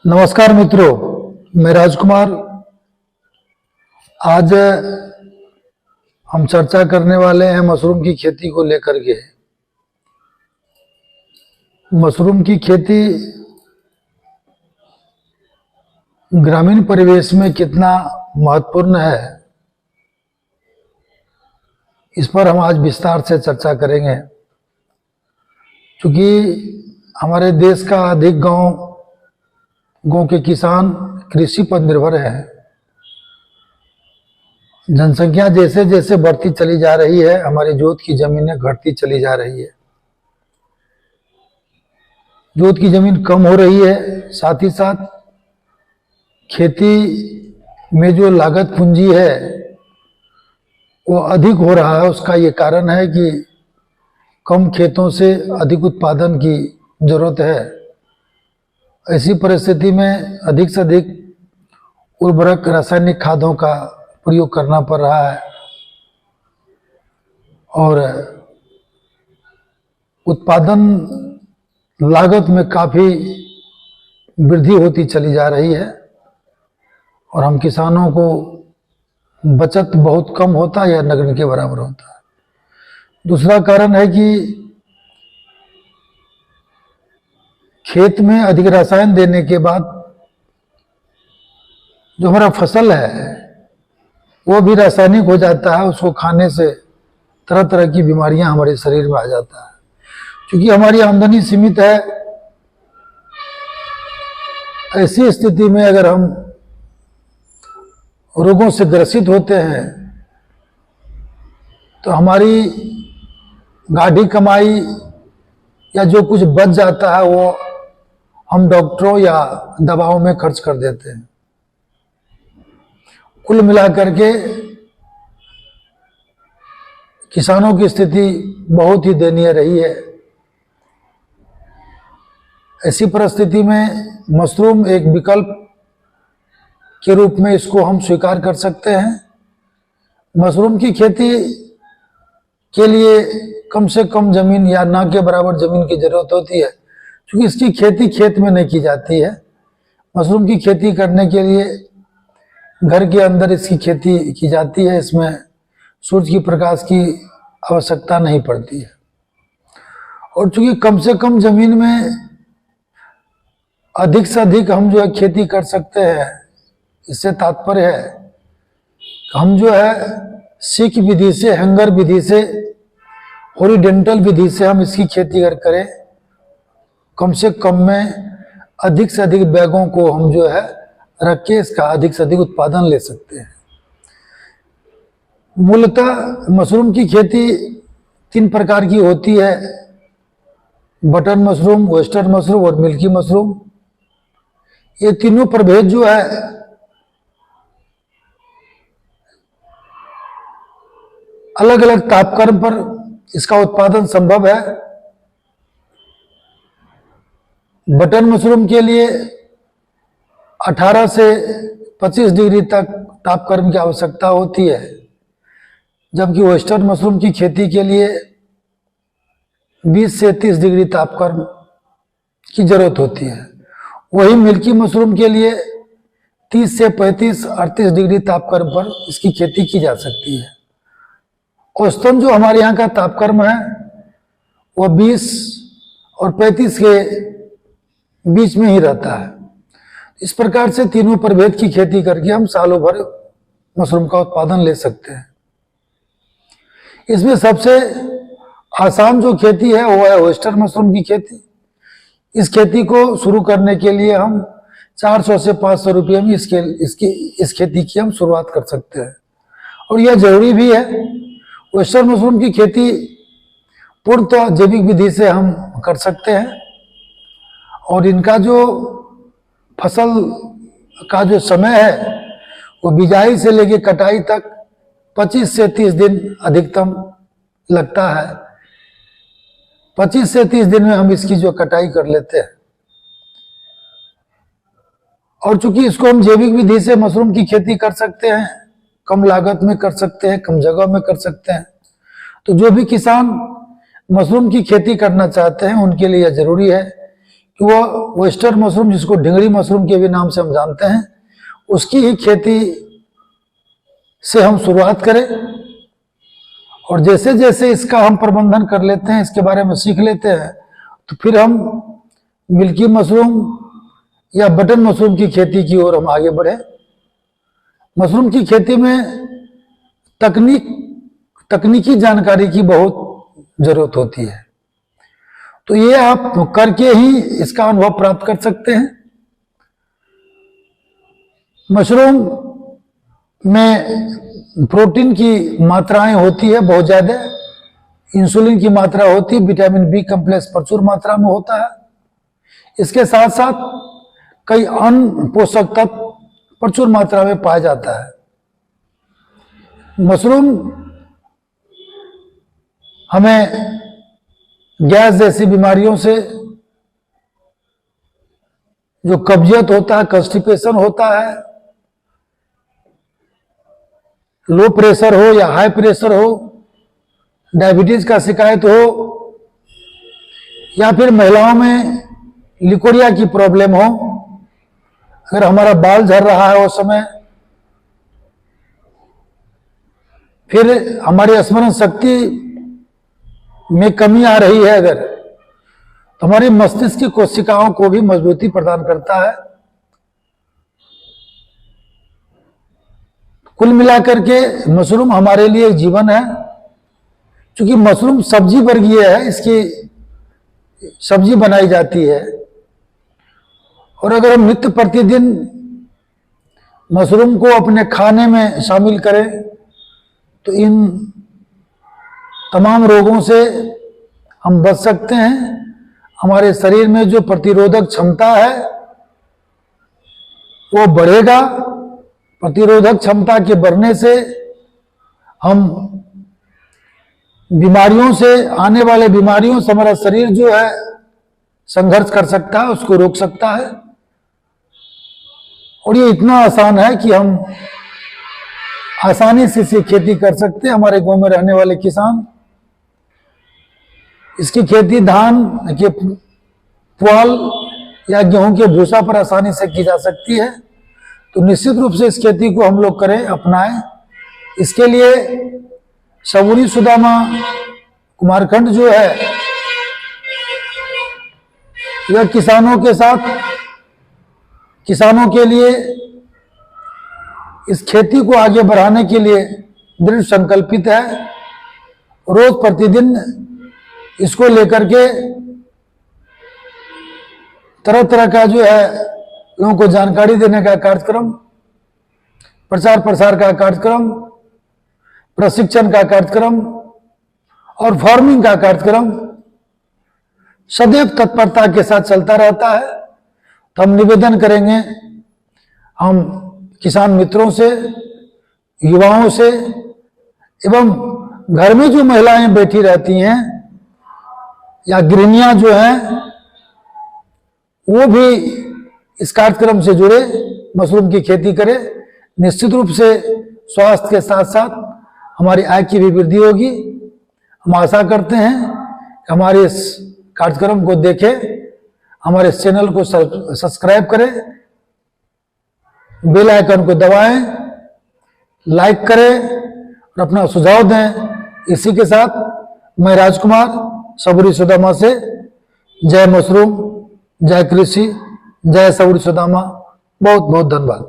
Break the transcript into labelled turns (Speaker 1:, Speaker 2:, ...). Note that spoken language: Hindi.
Speaker 1: नमस्कार मित्रों, मैं राजकुमार। आज हम चर्चा करने वाले हैं मशरूम की खेती को लेकर के। मशरूम की खेती ग्रामीण परिवेश में कितना महत्वपूर्ण है, इस पर हम आज विस्तार से चर्चा करेंगे। क्योंकि हमारे देश का अधिक गांव के किसान कृषि पर निर्भर हैं। जनसंख्या जैसे जैसे बढ़ती चली जा रही है, हमारी जोत की जमीनें घटती चली जा रही है। जोत की जमीन कम हो रही है, साथ ही साथ खेती में जो लागत पूंजी है वो अधिक हो रहा है। उसका ये कारण है कि कम खेतों से अधिक उत्पादन की जरूरत है। ऐसी परिस्थिति में अधिक से अधिक उर्वरक रासायनिक खादों का प्रयोग करना पड़ रहा है और उत्पादन लागत में काफ़ी वृद्धि होती चली जा रही है और हम किसानों को बचत बहुत कम होता है या नगण्य के बराबर होता है। दूसरा कारण है कि खेत में अधिक रसायन देने के बाद जो हमारा फसल है वो भी रासायनिक हो जाता है। उसको खाने से तरह तरह की बीमारियां हमारे शरीर में आ जाता है। क्योंकि हमारी आमदनी सीमित है, ऐसी स्थिति में अगर हम रोगों से ग्रसित होते हैं तो हमारी गाढ़ी कमाई या जो कुछ बच जाता है वो हम डॉक्टरों या दवाओं में खर्च कर देते हैं। कुल मिलाकर के किसानों की स्थिति बहुत ही दयनीय रही है। ऐसी परिस्थिति में मशरूम एक विकल्प के रूप में इसको हम स्वीकार कर सकते हैं। मशरूम की खेती के लिए कम से कम जमीन या ना के बराबर जमीन की जरूरत होती है, क्योंकि इसकी खेती खेत में नहीं की जाती है। मशरूम की खेती करने के लिए घर के अंदर इसकी खेती की जाती है। इसमें सूरज की प्रकाश की आवश्यकता नहीं पड़ती है और चूंकि कम से कम जमीन में अधिक से अधिक हम जो है खेती कर सकते हैं, इससे तात्पर्य है हम जो है सिक विधि से, हैंगर विधि से, हॉरिजॉन्टल विधि से हम इसकी खेती अगर करें, कम से कम में अधिक से अधिक बैगों को हम जो है रख के इसका अधिक से अधिक उत्पादन ले सकते हैं। मूलतः मशरूम की खेती 3 प्रकार की होती है: बटन मशरूम, वेस्टर्न मशरूम और मिल्की मशरूम। ये तीनों प्रभेद जो है अलग अलग तापक्रम पर इसका उत्पादन संभव है। बटन मशरूम के लिए 18 से 25 डिग्री तक तापक्रम की आवश्यकता होती है, जबकि वेस्टर्न मशरूम की खेती के लिए 20 से 30 डिग्री तापक्रम की जरूरत होती है। वही मिल्की मशरूम के लिए 30 से 35-38 डिग्री तापक्रम पर इसकी खेती की जा सकती है। औसतन जो हमारे यहाँ का तापक्रम है वह 20 और 35 के बीच में ही रहता है। इस प्रकार से तीनों प्रभेद की खेती करके हम सालों भर मशरूम का उत्पादन ले सकते हैं। इसमें सबसे आसान जो खेती है वो है वेस्टर्न मशरूम की खेती। इस खेती को शुरू करने के लिए हम 400 से 500 रुपये में इस खेती की हम शुरुआत कर सकते हैं और यह जरूरी भी है। वेस्टर्न मशरूम की खेती पूर्णतः जैविक विधि से हम कर सकते हैं और इनका जो फसल का जो समय है वो बिजाई से लेकर कटाई तक 25 से 30 दिन अधिकतम लगता है। 25 से 30 दिन में हम इसकी जो कटाई कर लेते हैं और चूंकि इसको हम जैविक विधि से मशरूम की खेती कर सकते हैं, कम लागत में कर सकते हैं, कम जगह में कर सकते हैं, तो जो भी किसान मशरूम की खेती करना चाहते हैं उनके लिए यह जरूरी है कि वो वेस्टर्न मशरूम, जिसको ढिंगरी मशरूम के भी नाम से हम जानते हैं, उसकी ही खेती से हम शुरुआत करें। और जैसे जैसे इसका हम प्रबंधन कर लेते हैं, इसके बारे में सीख लेते हैं, तो फिर हम मिल्की मशरूम या बटन मशरूम की खेती की ओर हम आगे बढ़े। मशरूम की खेती में तकनीकी जानकारी की बहुत जरूरत होती है, तो ये आप करके ही इसका अनुभव प्राप्त कर सकते हैं। मशरूम में प्रोटीन की मात्राएं होती है बहुत ज्यादा, इंसुलिन की मात्रा होती है, विटामिन बी कॉम्प्लेक्स प्रचुर मात्रा में होता है। इसके साथ साथ कई अन्य पोषक तत्व प्रचुर मात्रा में पाया जाता है। मशरूम हमें गैस जैसी बीमारियों से, जो कब्जियत होता है, कॉन्स्टिपेशन होता है, लो प्रेशर हो या हाई प्रेशर हो, डायबिटीज का शिकायत हो, या फिर महिलाओं में लिकोरिया की प्रॉब्लम हो, अगर हमारा बाल झड़ रहा है उस समय, फिर हमारी स्मरण शक्ति में कमी आ रही है अगर, तो हमारी मस्तिष्क की कोशिकाओं को भी मजबूती प्रदान करता है। कुल मिलाकर के मशरूम हमारे लिए एक जीवन है। क्योंकि मशरूम सब्जी वर्गीय है, इसकी सब्जी बनाई जाती है, और अगर हम नित्य प्रतिदिन मशरूम को अपने खाने में शामिल करें तो इन तमाम रोगों से हम बच सकते हैं। हमारे शरीर में जो प्रतिरोधक क्षमता है वो बढ़ेगा। प्रतिरोधक क्षमता के बढ़ने से हम बीमारियों से, आने वाले बीमारियों से हमारा शरीर जो है संघर्ष कर सकता है, उसको रोक सकता है। और ये इतना आसान है कि हम आसानी से इसे खेती कर सकते हैं। हमारे गांव में रहने वाले किसान इसकी खेती धान के पुआल या गेहूं के भूसा पर आसानी से की जा सकती है। तो निश्चित रूप से इस खेती को हम लोग करें, अपनाएं। इसके लिए सबुरी सुदामा कुमारखंड जो है, यह किसानों के साथ, किसानों के लिए इस खेती को आगे बढ़ाने के लिए दृढ़ संकल्पित है। रोज प्रतिदिन इसको लेकर के तरह तरह का जो है लोगों को जानकारी देने का कार्यक्रम, प्रचार प्रसार का कार्यक्रम, प्रशिक्षण का कार्यक्रम और फार्मिंग का कार्यक्रम सदैव तत्परता के साथ चलता रहता है। तो हम निवेदन करेंगे हम किसान मित्रों से, युवाओं से, एवं घर में जो महिलाएं बैठी रहती हैं या गृहिणियां जो हैं, वो भी इस कार्यक्रम से जुड़े, मशरूम की खेती करें। निश्चित रूप से स्वास्थ्य के साथ साथ हमारी आय की भी वृद्धि होगी। हम आशा करते हैं कि हमारे इस कार्यक्रम को देखें, हमारे इस चैनल को सब्सक्राइब करें, बेल आइकन को दबाएं, लाइक करें और अपना सुझाव दें। इसी के साथ मैं राजकुमार सबुरी सुदामा से जय मशरूम, जय कृषि, जय सबुरी सुदामा। बहुत बहुत धन्यवाद।